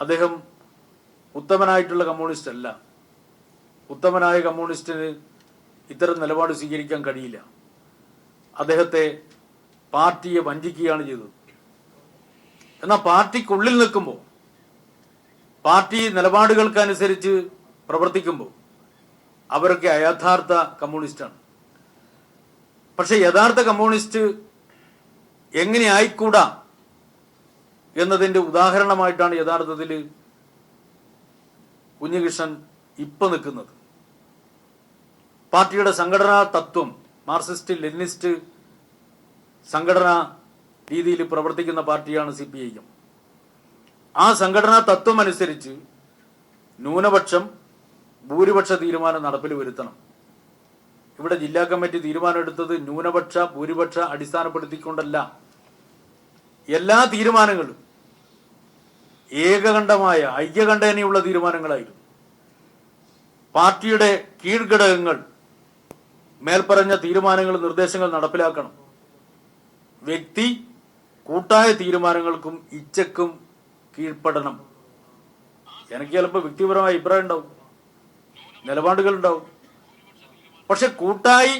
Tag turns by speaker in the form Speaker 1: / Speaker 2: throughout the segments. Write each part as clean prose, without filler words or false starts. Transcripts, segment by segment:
Speaker 1: അദ്ദേഹം ഉത്തമനായിട്ടുള്ള കമ്മ്യൂണിസ്റ്റ് അല്ല. ഉത്തമനായ കമ്മ്യൂണിസ്റ്റിന് ഇത്തരം നിലപാട് സ്വീകരിക്കാൻ കഴിയില്ല. അദ്ദേഹത്തെ പാർട്ടിയെ വഞ്ചിക്കുകയാണ് ചെയ്തത്. എന്നാൽ പാർട്ടിക്കുള്ളിൽ നിൽക്കുമ്പോൾ, പാർട്ടി നിലപാടുകൾക്കനുസരിച്ച് പ്രവർത്തിക്കുമ്പോൾ അവരൊക്കെ അയഥാർത്ഥ കമ്മ്യൂണിസ്റ്റാണ്. പക്ഷെ യഥാർത്ഥ കമ്മ്യൂണിസ്റ്റ് എങ്ങനെ ആയിക്കൂടാ എന്നതിൻ്റെ ഉദാഹരണമായിട്ടാണ് യഥാർത്ഥത്തിൽ കുഞ്ഞികൃഷ്ണൻ ഇപ്പൊ നിൽക്കുന്നത്. പാർട്ടിയുടെ സംഘടനാ തത്വം മാർക്സിസ്റ്റ് ലെനിനിസ്റ്റ് സംഘടനാ രീതിയിൽ പ്രവർത്തിക്കുന്ന പാർട്ടിയാണ് CPIM. ആ സംഘടനാ തത്വം അനുസരിച്ച് ന്യൂനപക്ഷം ഭൂരിപക്ഷ തീരുമാനം നടപ്പിൽ വരുത്തണം. ഇവിടെ ജില്ലാ കമ്മിറ്റി തീരുമാനമെടുത്തത് ന്യൂനപക്ഷ ഭൂരിപക്ഷ അടിസ്ഥാനപ്പെടുത്തിക്കൊണ്ടല്ല. എല്ലാ തീരുമാനങ്ങളും ഏകകണ്ഠമായ ഐക്യകണ്ഠേനയുള്ള തീരുമാനങ്ങളായിരുന്നു. പാർട്ടിയുടെ കീഴ്ഘടകങ്ങൾ മേൽപ്പറഞ്ഞ തീരുമാനങ്ങൾ നിർദ്ദേശങ്ങൾ നടപ്പിലാക്കണം. വ്യക്തി കൂട്ടായ തീരുമാനങ്ങൾക്കും ഇച്ഛക്കും കീഴ്പ്പെടണം. എനിക്ക് ചിലപ്പോൾ വ്യക്തിപരമായ അഭിപ്രായം ഉണ്ടാവും, നിലപാടുകൾ ഉണ്ടാവും. പക്ഷെ കൂട്ടായി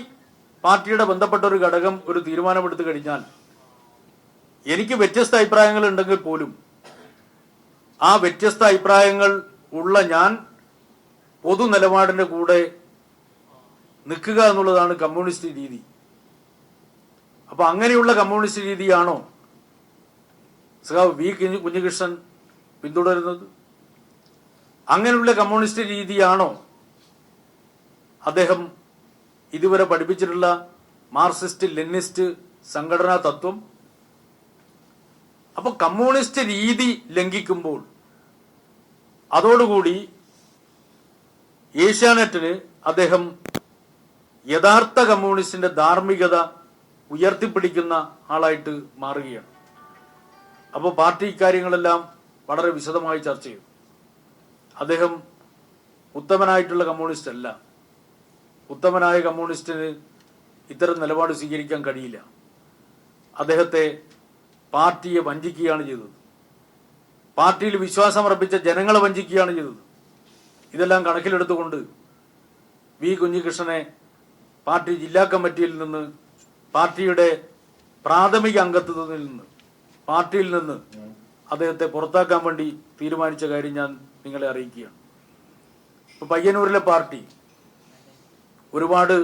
Speaker 1: പാർട്ടിയുടെ ബന്ധപ്പെട്ട ഒരു ഘടകം ഒരു തീരുമാനമെടുത്തു കഴിഞ്ഞാൽ എനിക്ക് വ്യത്യസ്ത അഭിപ്രായങ്ങൾ ഉണ്ടെങ്കിൽ പോലും ആ വ്യത്യസ്ത അഭിപ്രായങ്ങൾ ഉള്ള ഞാൻ പൊതു നിലപാടിന്റെ കൂടെ നിൽക്കുക എന്നുള്ളതാണ് കമ്മ്യൂണിസ്റ്റ് രീതി. അപ്പൊ അങ്ങനെയുള്ള കമ്മ്യൂണിസ്റ്റ് രീതിയാണോ സഖാവ് വി കുഞ്ഞികൃഷ്ണൻ പിന്തുടരുന്നത്? അങ്ങനെയുള്ള കമ്മ്യൂണിസ്റ്റ് രീതിയാണോ അദ്ദേഹം ഇതുവരെ പഠിപ്പിച്ചിട്ടുള്ള മാർക്സിസ്റ്റ് ലെനിനിസ്റ്റ് സംഘടനാ തത്വം? അപ്പൊ കമ്മ്യൂണിസ്റ്റ് രീതി ലംഘിക്കുമ്പോൾ അതോടുകൂടി ഏഷ്യാനെറ്റിന് അദ്ദേഹം യഥാർത്ഥ കമ്മ്യൂണിസ്റ്റിന്റെ ധാർമ്മികത ഉയർത്തിപ്പിടിക്കുന്ന ആളായിട്ട് മാറുകയാണ്. അപ്പോൾ പാർട്ടി ഇക്കാര്യങ്ങളെല്ലാം വളരെ വിശദമായി ചർച്ച ചെയ്തു. അദ്ദേഹം ഉത്തമനായിട്ടുള്ള കമ്മ്യൂണിസ്റ്റ് അല്ല. ഉത്തമനായ കമ്മ്യൂണിസ്റ്റിന് ഇത്തരം നിലപാട് സ്വീകരിക്കാൻ കഴിയില്ല. അദ്ദേഹത്തെ പാർട്ടിയെ വഞ്ചിക്കുകയാണ് ചെയ്തത്. പാർട്ടിയിൽ വിശ്വാസമർപ്പിച്ച ജനങ്ങളെ വഞ്ചിക്കുകയാണ് ചെയ്തത്. ഇതെല്ലാം കണക്കിലെടുത്തുകൊണ്ട് വി കുഞ്ഞികൃഷ്ണനെ പാർട്ടി ജില്ലാ കമ്മിറ്റിയിൽ നിന്ന്, പാർട്ടിയുടെ പ്രാഥമിക അംഗത്വത്തിൽ നിന്ന്, പാർട്ടിയിൽ നിന്ന് അദ്ദേഹത്തെ പുറത്താക്കാൻ വേണ്ടി തീരുമാനിച്ച കാര്യം ഞാൻ നിങ്ങളെ അറിയിക്കുകയാണ്. ഇപ്പൊ പയ്യന്നൂരിലെ പാർട്ടി ഒരുപാട്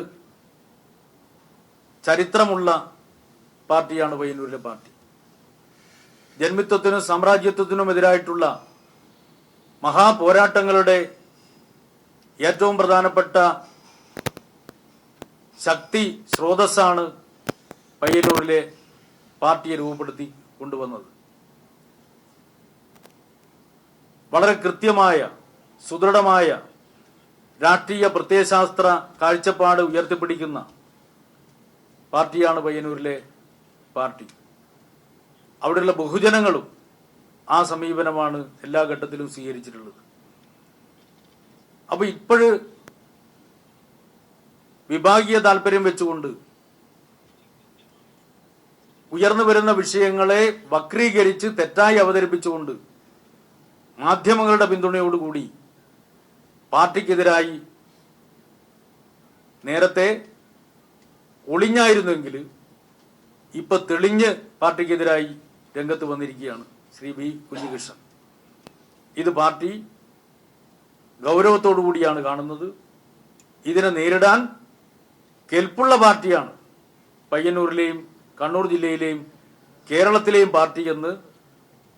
Speaker 1: ചരിത്രമുള്ള പാർട്ടിയാണ്. പയ്യന്നൂരിലെ പാർട്ടി ജന്മിത്വത്തിനും സാമ്രാജ്യത്വത്തിനും എതിരായിട്ടുള്ള മഹാപോരാട്ടങ്ങളുടെ ഏറ്റവും പ്രധാനപ്പെട്ട ശക്തി സ്രോതസ്സാണ് പയ്യന്നൂരിലെ പാർട്ടിയെ രൂപപ്പെടുത്തി കൊണ്ടുവന്നത്. വളരെ കൃത്യമായ സുദൃഢമായ രാഷ്ട്രീയ പ്രത്യയശാസ്ത്ര കാഴ്ചപ്പാട് ഉയർത്തിപ്പിടിക്കുന്ന പാർട്ടിയാണ് പയ്യന്നൂരിലെ പാർട്ടി. അവിടെയുള്ള ബഹുജനങ്ങളും ആ സമീപനമാണ് എല്ലാ ഘട്ടത്തിലും സ്വീകരിച്ചിട്ടുള്ളത്. അപ്പൊ ഇപ്പോഴ് വിഭാഗീയ താല്പര്യം വെച്ചുകൊണ്ട് ഉയർന്നു വരുന്ന വിഷയങ്ങളെ വക്രീകരിച്ച് തെറ്റായി അവതരിപ്പിച്ചുകൊണ്ട് മാധ്യമങ്ങളുടെ പിന്തുണയോടുകൂടി പാർട്ടിക്കെതിരായി നേരത്തെ ഒളിഞ്ഞായിരുന്നെങ്കിൽ ഇപ്പൊ തെളിഞ്ഞ് പാർട്ടിക്കെതിരായി രംഗത്ത് വന്നിരിക്കുകയാണ് ശ്രീ വി കുഞ്ഞികൃഷ്ണൻ. ഇത് പാർട്ടി ഗൗരവത്തോടു കൂടിയാണ് കാണുന്നത്. ഇതിനെ നേരിടാൻ കെൽപ്പുള്ള പാർട്ടിയാണ് പയ്യന്നൂരിലെയും കണ്ണൂർ ജില്ലയിലെയും കേരളത്തിലെയും പാർട്ടി എന്ന്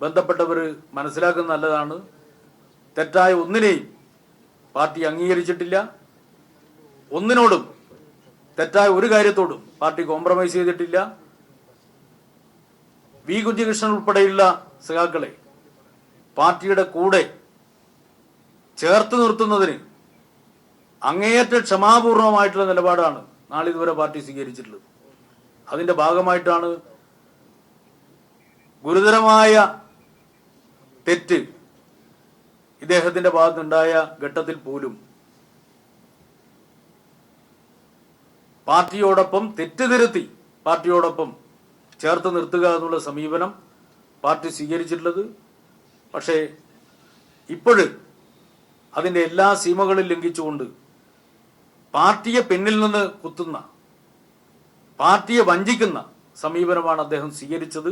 Speaker 1: ബന്ധപ്പെട്ടവർ മനസ്സിലാക്കുന്ന നല്ലതാണ്. തെറ്റായ ഒന്നിനെയും പാർട്ടി അംഗീകരിച്ചിട്ടില്ല. ഒന്നിനോടും, തെറ്റായ ഒരു കാര്യത്തോടും പാർട്ടി കോംപ്രമൈസ് ചെയ്തിട്ടില്ല. വി കുഞ്ഞികൃഷ്ണൻ ഉൾപ്പെടെയുള്ള സഖാക്കളെ പാർട്ടിയുടെ കൂടെ ചേർത്ത് നിർത്തുന്നതിന് അങ്ങേയറ്റ ക്ഷമാപൂർണമായിട്ടുള്ള നിലപാടാണ് നാളിതുവരെ പാർട്ടി സ്വീകരിച്ചിട്ടുള്ളത്. അതിന്റെ ഭാഗമായിട്ടാണ് ഗുരുതരമായ തെറ്റ് ഇദ്ദേഹത്തിന്റെ ഭാഗത്തുണ്ടായ ഘട്ടത്തിൽ പോലും പാർട്ടിയോടൊപ്പം തെറ്റ് തിരുത്തി പാർട്ടിയോടൊപ്പം ചേർത്ത് നിർത്തുക എന്നുള്ള സമീപനം പാർട്ടി സ്വീകരിച്ചിട്ടുള്ളത്. പക്ഷേ ഇപ്പോഴ് അതിൻ്റെ എല്ലാ സീമകളും ലംഘിച്ചുകൊണ്ട് പാർട്ടിയെ പിന്നിൽ നിന്ന് കുത്തുന്ന, പാർട്ടിയെ വഞ്ചിക്കുന്ന സമീപനമാണ് അദ്ദേഹം സ്വീകരിച്ചത്.